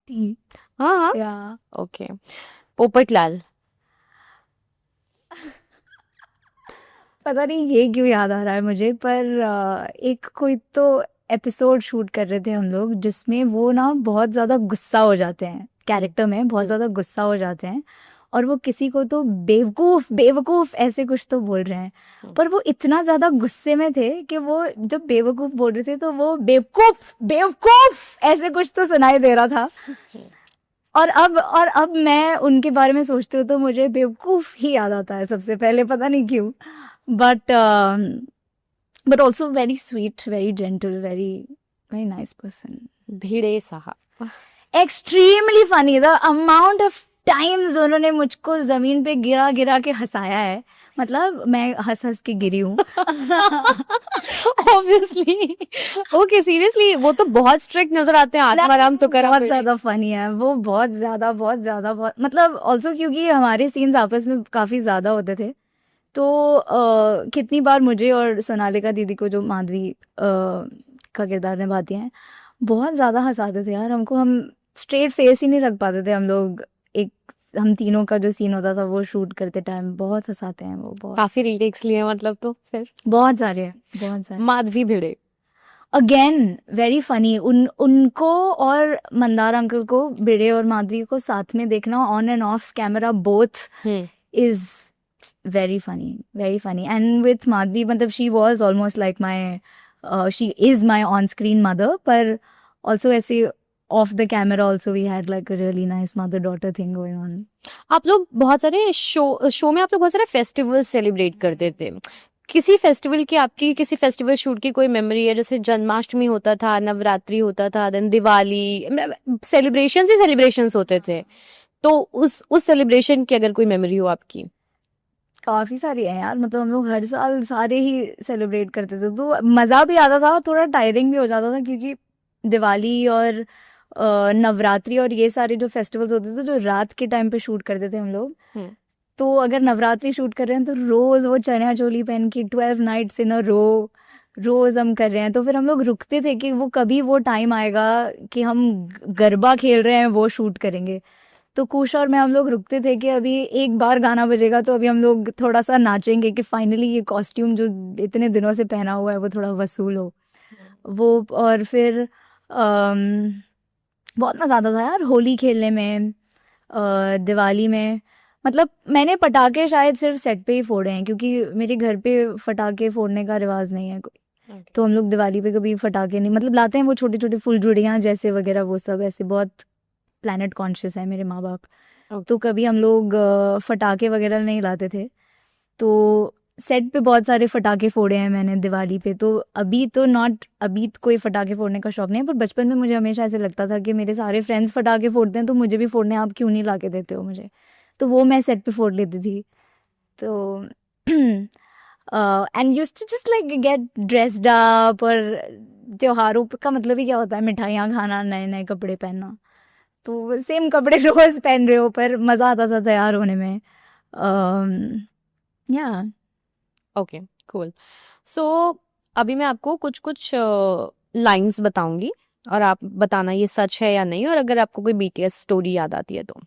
T. हाँ हाँ या ओके। पोपटलाल। पता नहीं ये क्यों याद आ रहा है मुझे, पर एक कोई तो एपिसोड शूट कर रहे थे हम लोग जिसमें वो ना बहुत ज़्यादा गुस्सा हो जाते हैं, कैरेक्टर में बहुत ज़्यादा गुस्सा हो जाते हैं, और वो किसी को तो बेवकूफ़ बेवकूफ़ ऐसे कुछ तो बोल रहे हैं, पर वो इतना ज़्यादा गुस्से में थे कि वो जब बेवकूफ़ बोल रहे थे तो वो बेवकूफ़ बेवकूफ़ ऐसे कुछ तो सुनाई दे रहा था। और अब मैं उनके बारे में सोचती हूँ तो मुझे बेवकूफ़ ही याद आता है सबसे पहले, पता नहीं क्यों। But but also very sweet, very gentle, very nice person. भिड़े साहब। Extremely funny. The amount of times उन्होंने मुझको जमीन पे गिरा गिरा के हंसाया है, मतलब मैं हंस हंस के गिरी हूँ। ऑब्वियसली। ओके सीरियसली वो तो बहुत स्ट्रिक्ट नजर आते हैं, आत्माराम तुकाराम बहुत भिड़े। ज्यादा फनी है वो, बहुत मतलब ऑल्सो क्योंकि हमारे सीन्स आपस में काफी ज्यादा होते थे, तो कितनी बार मुझे और सोनालिका दीदी को, जो माधवी का किरदार निभाती हैं, बहुत ज़्यादा हंसाते थे यार हमको। हम स्ट्रेट फेस ही नहीं रख पाते थे हम लोग। एक हम तीनों का जो सीन होता था वो शूट करते टाइम बहुत हंसाते हैं वो, बहुत काफी रीटेक्स लिए मतलब, तो फिर बहुत सारे बहुत सारे। Madhavi Bhide. Again very funny. उनको और मंदार अंकल को, भिड़े और माधवी को साथ में देखना on end of camera both is very funny. And with Madhvi, matlab she was almost like my she is my on screen mother, पर also ऐसे off the camera also we had like a really nice mother daughter thing going on. आप लोग बहुत सारे show में आप लोग बहुत सारे फेस्टिवल सेलिब्रेट करते थे। किसी फेस्टिवल की, आपकी किसी फेस्टिवल शूट की कोई मेमोरी है? जैसे जन्माष्टमी होता था, नवरात्रि होता था, देन दिवाली, सेलिब्रेशंस ही सेलिब्रेशंस होते थे, तो उस सेलिब्रेशन की अगर कोई मेमोरी हो आपकी। काफी सारी है यार, मतलब हम लोग हर साल सारे ही सेलिब्रेट करते थे, तो मजा भी आता था, थोड़ा टायरिंग भी हो जाता था, क्योंकि दिवाली और नवरात्रि और ये सारे जो फेस्टिवल्स होते थे जो रात के टाइम पे शूट करते थे हम लोग, तो अगर नवरात्रि शूट कर रहे हैं तो रोज वो चनिया चोली पहन के 12 नाइट्स इन अ रोज हम कर रहे हैं, तो फिर हम लोग रुकते थे कि वो कभी वो टाइम आएगा कि हम गरबा खेल रहे हैं वो शूट करेंगे। तो कुश और मैं हम लोग रुकते थे कि अभी एक बार गाना बजेगा तो अभी हम लोग थोड़ा सा नाचेंगे कि फाइनली ये कॉस्ट्यूम जो इतने दिनों से पहना हुआ है वो थोड़ा वसूल हो वो। और फिर बहुत मज़ा आता था यार होली खेलने में, दिवाली में। मतलब मैंने पटाखे शायद सिर्फ सेट पे ही फोड़े हैं, क्योंकि मेरे घर पे पटाखे फोड़ने का रिवाज नहीं है कोई, तो हम लोग दिवाली पे कभी पटाखे नहीं, मतलब लाते हैं वो छोटे छोटे फुलझड़ियाँ जैसे वगैरह, वो सब ऐसे बहुत प्लानट कॉन्शियस है मेरे माँ बाप, तो कभी हम लोग फटाके वगैरह नहीं लाते थे। तो सेट पे बहुत सारे फटाके फोड़े हैं मैंने दिवाली पे, तो अभी तो नॉट, अभी तो कोई फटाके फोड़ने का शौक नहीं है, पर बचपन में मुझे हमेशा ऐसे लगता था कि मेरे सारे फ्रेंड्स फटाके फोड़ते हैं तो मुझे भी फोड़ने, आप क्यों नहीं ला के देते हो मुझे, तो वो मैं सेट पे फोड़ लेती थी। तो and used to just like get dressed up, और त्योहारों का मतलब ही क्या होता है, मिठाइयाँ खाना, नए नए कपड़े पहनना, तो सेम कपड़े रोज पहन रहे हो, पर मज़ा आता था तैयार होने में। या ओके कूल। सो अभी मैं आपको कुछ कुछ लाइंस बताऊंगी और आप बताना ये सच है या नहीं, और अगर आपको कोई बीटीएस स्टोरी याद आती है तो।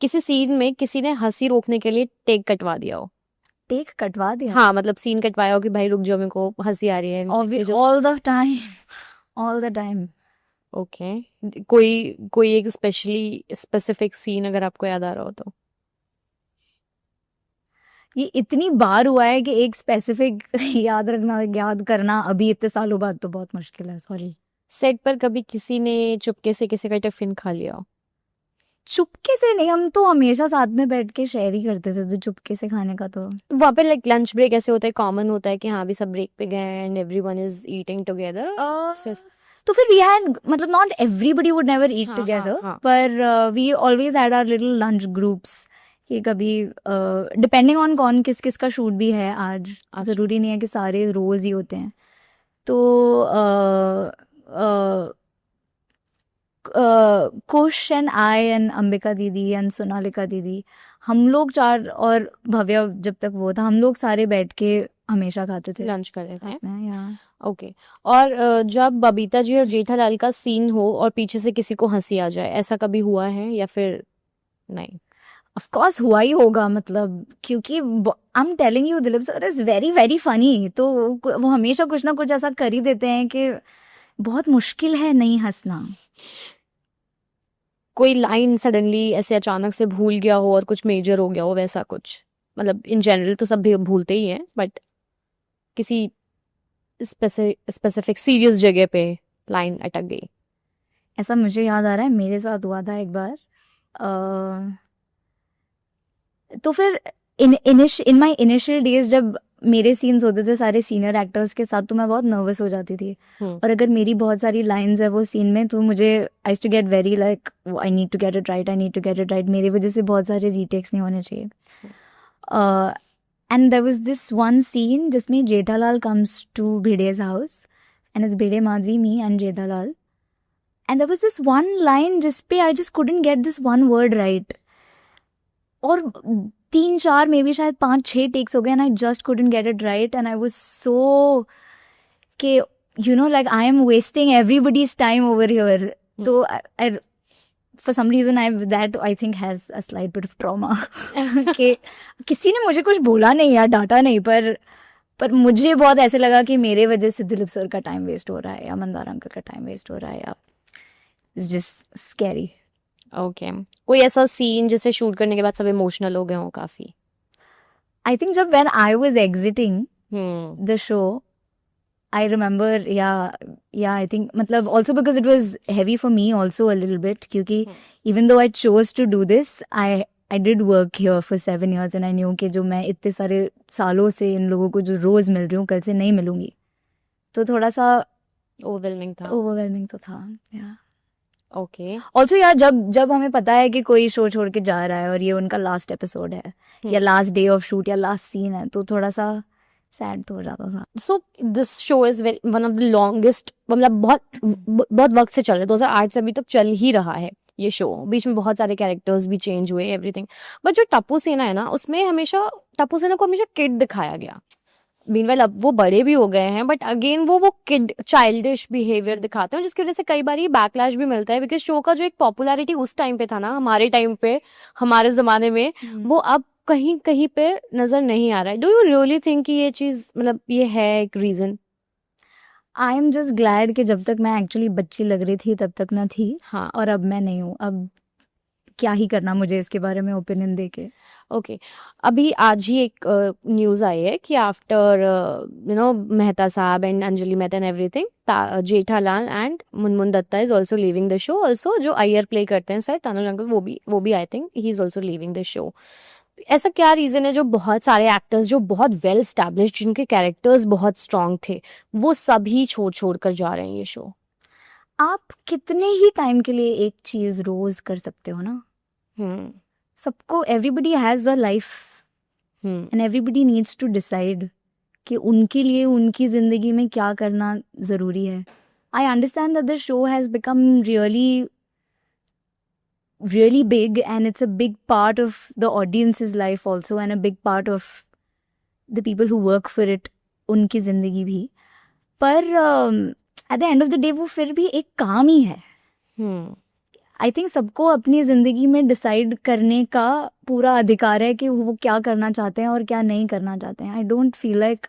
किसी सीन में किसी ने हंसी रोकने के लिए टेक कटवा दिया हो। टेक कटवा दिया? हाँ मतलब सीन कटवाया हो कि भाई रुक जाओ मेरे को हंसी आ रही है। All the time, all the time. Okay कोई कोई एक स्पेशली स्पेसिफिक सीन अगर आपको याद आ रहा हो तो। ये इतनी बार हुआ है कि एक स्पेसिफिक याद रखना, याद करना अभी इतने सालों बाद तो बहुत मुश्किल है, सॉरी। सेट पर कभी किसी ने चुपके से किसी का टिफिन खा लिया हो। चुपके से नहीं, हम तो हमेशा साथ में बैठ के शेयर ही करते थे, तो चुपके से खाने का तो वहाँ पे लाइक लंच ब्रेक ऐसे होता है, कॉमन होता है कि हाँ अभी सब ब्रेक पे गए हैं and everyone is eating together. तो फिर वी हैड, मतलब not everybody would never eat हाँ, टुगेदर, हाँ। पर we always had our little lunch groups, कि कभी डिपेंडिंग ऑन कौन किस किस का शूट भी है आज, ज़रूरी नहीं है कि सारे रोज़ ही होते हैं, तो कुश एंड आई एंड अंबिका दीदी एंड सोनालिका दीदी, हम लोग चार, और भव्या जब तक वो था, हम लोग सारे बैठ के हमेशा खाते थे लंच कर रहे थे। साथ में, या ओके। और जब बबीता जी और जेठालाल का सीन हो और पीछे से किसी को हंसी आ जाए, ऐसा कभी हुआ है या फिर नहीं? ऑफ कोर्स हुआ ही होगा, मतलब क्योंकि I am telling you, Dilip sir is very very funny, तो वो हमेशा कुछ ना कुछ ऐसा कर ही देते हैं कि बहुत मुश्किल है नहीं हंसना। कोई लाइन सडनली ऐसे अचानक से भूल गया हो और कुछ मेजर हो गया हो, वैसा कुछ? मतलब इन जनरल तो सब भी भूलते ही हैं, बट किसी स्पेसिफिक सीरियस जगह पे लाइन अटक गई? ऐसा मुझे याद आ रहा है मेरे साथ हुआ था एक बार। तो फिर इन माय इनिशियल डेज जब मेरे सीन्स होते थे सारे सीनियर एक्टर्स के साथ, तो मैं बहुत नर्वस हो जाती थी। और अगर मेरी बहुत सारी लाइंस है वो सीन में, तो मुझे I to get very like I need to get it right, I need to get it right, मेरी वजह से बहुत सारे रीटेक्स नहीं होने चाहिए। And there was this one scene जिसमें जेठालाल कम्स टू भिडे's house and it's Bhide, Madhavi, me and Jethalal, and there was this one line जिस पे I just couldn't get this one word right, और 3-4 मे बी शायद 5-6 टेक्स हो गए, and I just couldn't get it right, and I was so कि you know like I am wasting everybody's time over here. तो I for some reason I think has a slight bit of trauma कि किसी ने मुझे कुछ बोला नहीं या डांटा नहीं, पर मुझे बहुत ऐसे लगा कि मेरे वजह से दिलीप सर का टाइम वेस्ट हो रहा है या मंदार अंकल का टाइम वेस्ट हो रहा है, या इट्स जस्ट स्कैरी। ओके। कोई ऐसा सीन जिसे शूट करने के बाद सब इमोशनल हो गए हो काफी? आई थिंक जब when I was exiting the show, I remember, yeah, I think, matlab, also because it was heavy for me also a little bit, क्योंकि even though I chose to do this, I did work here for 7 years and I knew कि जो मैं इतने सारे सालों से इन लोगों को जो रोज मिल रही हूँ कल से नहीं मिलूंगी, तो थोड़ा सा ओवरवेलमिंग तो था, या ओके। ऑल्सो यार जब हमें पता है कि कोई शो छोड़ के जा रहा है और ये उनका लास्ट एपिसोड है या लास्ट डे ऑफ शूट या लास्ट सीन है, तो थोड़ा सा सैड तो हो जाता था। So this show is very one of the longest, मतलब बहुत वक्त से चल रहा है, 2008 से अभी तक चल ही रहा है ये शो। बीच में बहुत सारे कैरेक्टर्स भी चेंज हुए, एवरीथिंग, बट जो टप्पू सेना है ना, उसमें हमेशा टप्पू सेना को हमेशा किड दिखाया गया। मीनवाइल अब वो बड़े भी हो गए हैं, बट अगेन वो किड चाइल्डिश बिहेवियर दिखाते हैं, जिसकी वजह से कई बार ये बैकलैश भी मिलता है, बिकॉज शो का जो एक पॉपुलैरिटी उस टाइम पे था ना, हमारे टाइम पे, हमारे जमाने में, वो अब कहीं कहीं पे नजर नहीं आ रहा है। डू यू रियली थिंक कि ये चीज, मतलब ये है एक region? I am just glad कि जब तक मैं एक्चुअली बच्ची लग रही थी तब तक ना थी, हाँ। और अब मैं नहीं हूँ। अब क्या ही करना मुझे इसके बारे में ओपिनियन दे के। ओके। अभी आज ही एक न्यूज आई है कि आफ्टर मेहता साहब and Anjali Mehta and everything, Jethalal and Munmun Dutta is also leaving the show. Also जो अय्यर प्ले करते हैं सर तानुल अंकल, वो भी I think he is also leaving the show. ऐसा क्या रीजन है जो बहुत सारे एक्टर्स जो बहुत वेल स्टैब्लिश्ड, जिनके कैरेक्टर्स बहुत स्ट्रांग थे, वो सभी छोड़ कर जा रहे हैं ये शो? आप कितने ही टाइम के लिए एक चीज रोज कर सकते हो ना? सबको, everybody has a life and everybody needs to decide कि उनके लिए उनकी जिंदगी में क्या करना जरूरी है। I understand that the show has become really big and it's a big part of the audience's life also and a big part of the people who work for it, उनकी जिंदगी भी, पर at the end of the day वो फिर भी एक काम ही है। आई थिंक सबको अपनी जिंदगी में डिसाइड करने का पूरा अधिकार है कि वो क्या करना चाहते हैं और क्या नहीं करना चाहते हैं। आई डोंट फील लाइक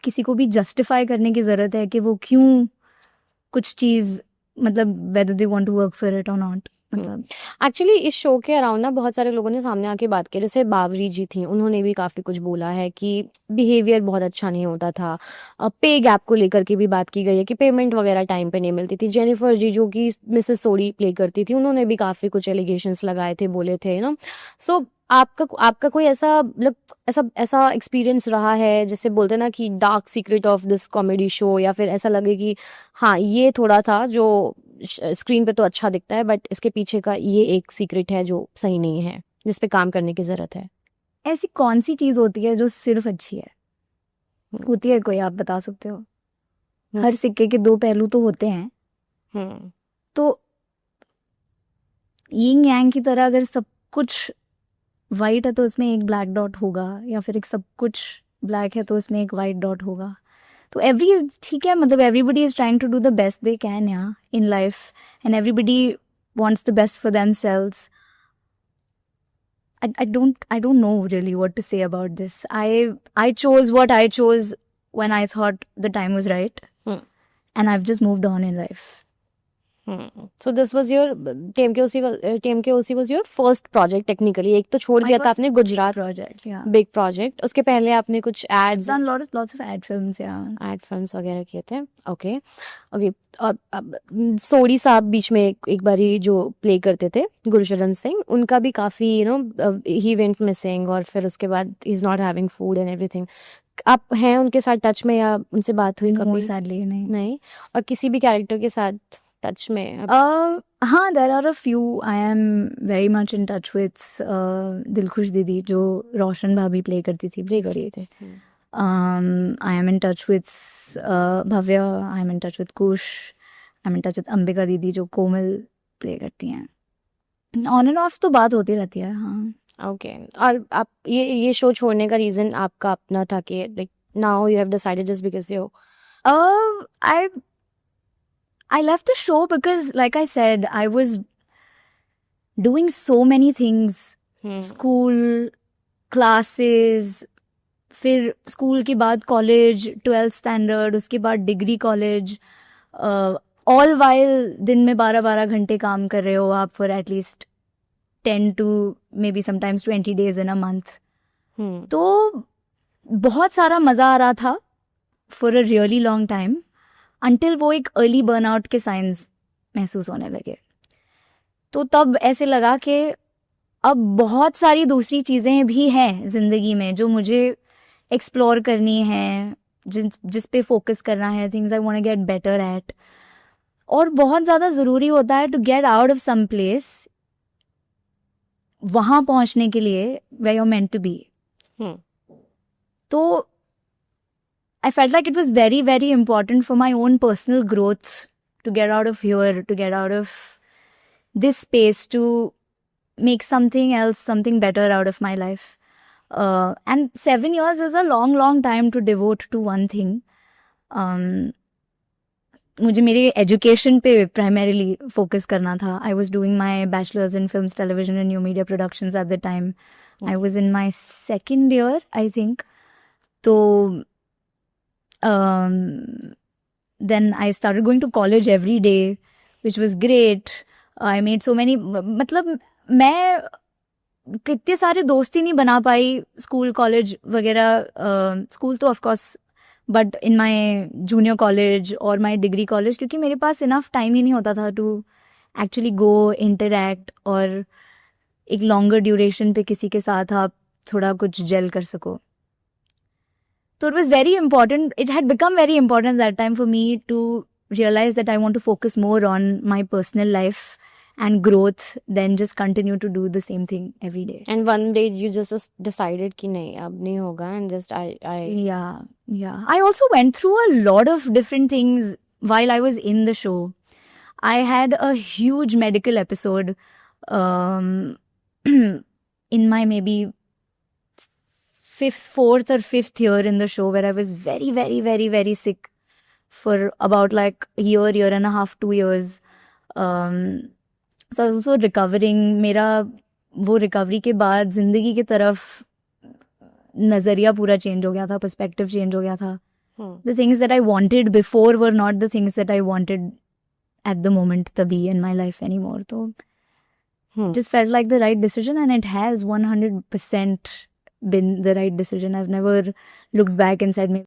किसी को भी जस्टिफाई करने की जरूरत है कि वो क्यों कुछ चीज, मतलब whether they want to work for it or not। Actually इस शो के अराउंड ना बहुत सारे लोगों ने सामने आके बात की, जैसे बावरी जी थी, उन्होंने भी काफी कुछ बोला है कि बिहेवियर बहुत अच्छा नहीं होता था। पे गैप को लेकर के भी बात की गई है कि पेमेंट वगैरह टाइम पे नहीं मिलती थी। जेनिफर जी जो कि मिसेस सोडी प्ले करती थी, उन्होंने भी काफी कुछ एलिगेशंस लगाए थे, बोले थे ना। सो आपका कोई ऐसा मतलब ऐसा एक्सपीरियंस रहा है, जैसे बोलते ना कि dark secret of this comedy show, या फिर ऐसा लगे कि हाँ ये थोड़ा था जो स्क्रीन पे तो अच्छा दिखता है बट इसके पीछे का ये एक सीक्रेट है जो सही नहीं है, जिस पे काम करने की जरूरत है? ऐसी कौन सी चीज होती है जो सिर्फ अच्छी है? होती है कोई? आप बता सकते हो? हर सिक्के के दो पहलू तो होते हैं। तो यिंग यांग की तरह अगर सब कुछ वाइट है तो उसमें एक ब्लैक डॉट होगा, या फिर एक सब कुछ ब्लैक है तो उसमें एक वाइट डॉट होगा. तो ठीक है, मतलब everybody is trying to do the best they can, yeah, in life, and everybody wants the best for themselves. I don't know really what to say about this. I chose what I chose when I thought the time was right, and I've just moved on in life. So this was your TMKOC was your first project technically. एक तो छोड़ My दिया था first आपने Gujarat project, yeah. Big project. उसके पहले आपने कुछ I've ads done lots of ad films, yeah. Ad films वगैरह किए थे. Okay okay. अब सोडी साहब बीच में एक बारी जो प्ले करते थे, गुरशरण सिंह, उनका भी काफ़ी ही वेंट मिसिंग और फिर उसके बाद he is not having food and everything. आप हैं उनके साथ टच में या उनसे बात हुई No, कभी? sadly, नहीं. नहीं. और किसी भी कैरेक्टर के साथ टच में हाँ, there are a few. I am very much in touch with Dilkhush दीदी, जो रोशन भाभी प्ले करती थी, प्ले कर रही थे. I am in touch with Bhavya. I am in touch with Kush. I am in touch with Ambika दीदी, जो कोमल प्ले करती हैं. ऑन एंड ऑफ तो बात होती रहती है. हाँ. ओके. और आप ये शो छोड़ने का रीज़न आपका अपना था कि like now you have decided just because you I left the show because, like I said, I was doing so many things. School, classes, फिर स्कूल के बाद कॉलेज, 12th स्टैंडर्ड, उसके बाद डिग्री कॉलेज, ऑल वाइल दिन में 12-12 घंटे काम कर रहे हो आप for at least 10 to maybe sometimes 20 days in a month. तो बहुत सारा मज़ा आ रहा था for a really long time, until वो एक अर्ली बर्नआउट के साइंस महसूस होने लगे. तो तब ऐसे लगा कि अब बहुत सारी दूसरी चीज़ें भी हैं ज़िंदगी में जो मुझे एक्सप्लोर करनी है, जिस पे फोकस करना है, things I want to get better at. और बहुत ज़्यादा ज़रूरी होता है to get out of some place वहाँ पहुँचने के लिए where you're meant to be. तो I felt like it was very, very important for my own personal growth to get out of here, to get out of this space, to make something else, something better out of my life. And 7 years is a long, long time to devote to one thing. मुझे मेरे education पे primarily focus करना था. I was doing my bachelor's in films, television and new media productions at the time. I was in my second year, I think. So then I started going to college every day, which was great. I made so many, मतलब मैं कितने सारे दोस्ती नहीं बना पाई school college वगैरह. School तो of course, but in my junior college और माय डिग्री कॉलेज, क्योंकि मेरे पास इनफ टाइम ही नहीं होता था टू एक्चुअली गो इंटरैक्ट और एक लॉन्गर ड्यूरेशन पे किसी के साथ आप थोड़ा कुछ जेल कर सको. So it was very important. It had become very important that time for me to realize that I want to focus more on my personal life and growth than just continue to do the same thing every day. And one day you just decided कि नहीं अब नहीं होगा and just I yeah. I also went through a lot of different things while I was in the show. I had a huge medical episode in my maybe fourth or fifth year in the show, where I was very, very, very, very sick for about like a year and a half, 2 years. So I was also recovering. मेरा वो recovery के बाद जिंदगी की तरफ नज़रिया पूरा change हो गया था, perspective change हो गया था. The things that I wanted before were not the things that I wanted at the moment to be in my life anymore. So just felt like the right decision, and it has 100% been the right decision. I've never looked back and said maybe